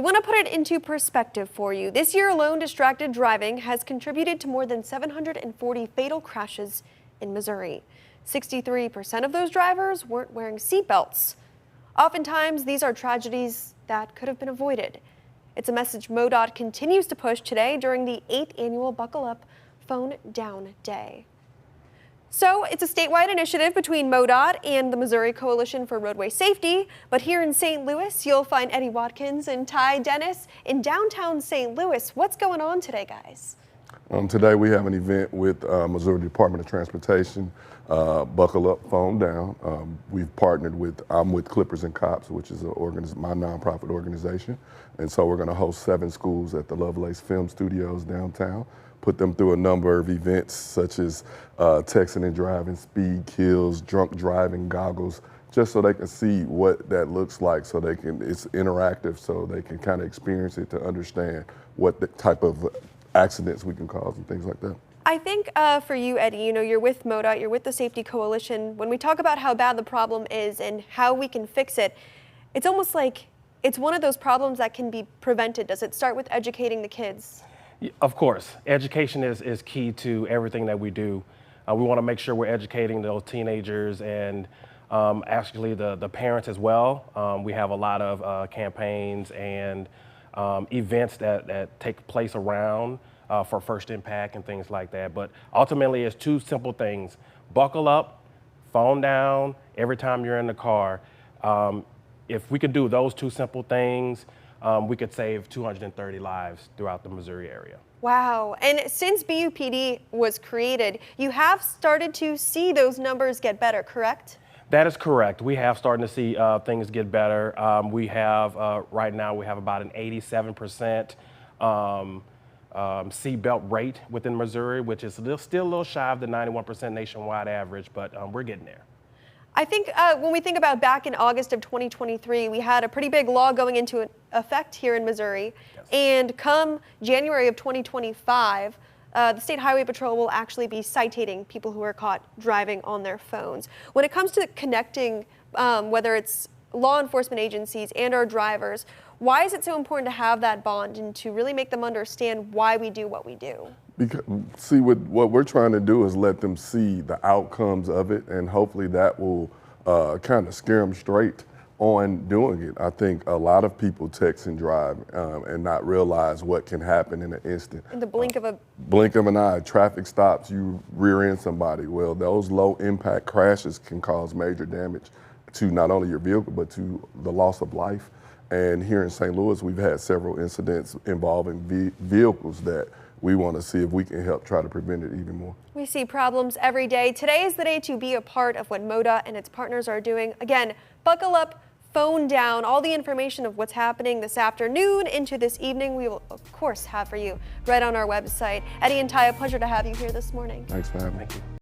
want to put it into perspective for you. This year alone, distracted driving has contributed to more than 740 fatal crashes in Missouri. 63% of those drivers weren't wearing seatbelts. Oftentimes, these are tragedies that could have been avoided. It's a message MoDOT continues to push today during the 8th annual Buckle Up, Phone Down Day. So it's a statewide initiative between MoDOT and the Missouri Coalition for Roadway Safety. But here in St. Louis, you'll find Eddie Watkins and Tyrone Dennis in downtown St. Louis. What's going on today, guys? Today we have an event with Missouri Department of Transportation, Buckle Up, Phone Down. We've partnered with, I'm with Clippers and Cops, which is my nonprofit organization. And so we're going to host 7 schools at the Lovelace Film Studios downtown, put them through a number of events such as texting and driving, speed kills, drunk driving goggles, just so they can see what that looks like, so they can, it's interactive, so they can kind of experience it to understand what the type of accidents we can cause and things like that. I think for you, Eddie, you're with MoDOT, you're with the Safety Coalition. When we talk about how bad the problem is and how we can fix it, it's almost like it's one of those problems that can be prevented. Does it start with educating the kids? Of course. Education is key to everything that we do. We want to make sure we're educating those teenagers and actually the parents as well. We have a lot of campaigns and events that take place around for First Impact and things like that. But ultimately, it's 2 simple things. Buckle up, phone down every time you're in the car. If we could do those 2 simple things, we could save 230 lives throughout the Missouri area. Wow. And since BUPD was created, you have started to see those numbers get better, correct? That is correct. We have started to see things get better. We have, right now, we have about an 87% seatbelt rate within Missouri, which is still a little shy of the 91% nationwide average, but we're getting there. I think when we think about back in August of 2023, we had a pretty big law going into effect here in Missouri. Yes. And come January of 2025, the State Highway Patrol will actually be citating people who are caught driving on their phones. When it comes to connecting, whether it's law enforcement agencies and our drivers, why is it so important to have that bond and to really make them understand why we do what we do? Because, see, what we're trying to do is let them see the outcomes of it, and hopefully that will kind of scare them straight on doing it. I think a lot of people text and drive and not realize what can happen in an instant. In the blink of an eye, traffic stops, you rear end somebody. Well, those low impact crashes can cause major damage to not only your vehicle, but to the loss of life. And here in St. Louis, we've had several incidents involving vehicles that we want to see if we can help try to prevent it even more. We see problems every day. Today is the day to be a part of what MoDOT and its partners are doing. Again, buckle up, phone down. All the information of what's happening this afternoon into this evening, we will, of course, have for you right on our website. Eddie and Ty, a pleasure to have you here this morning. Thanks for having me. Thank you.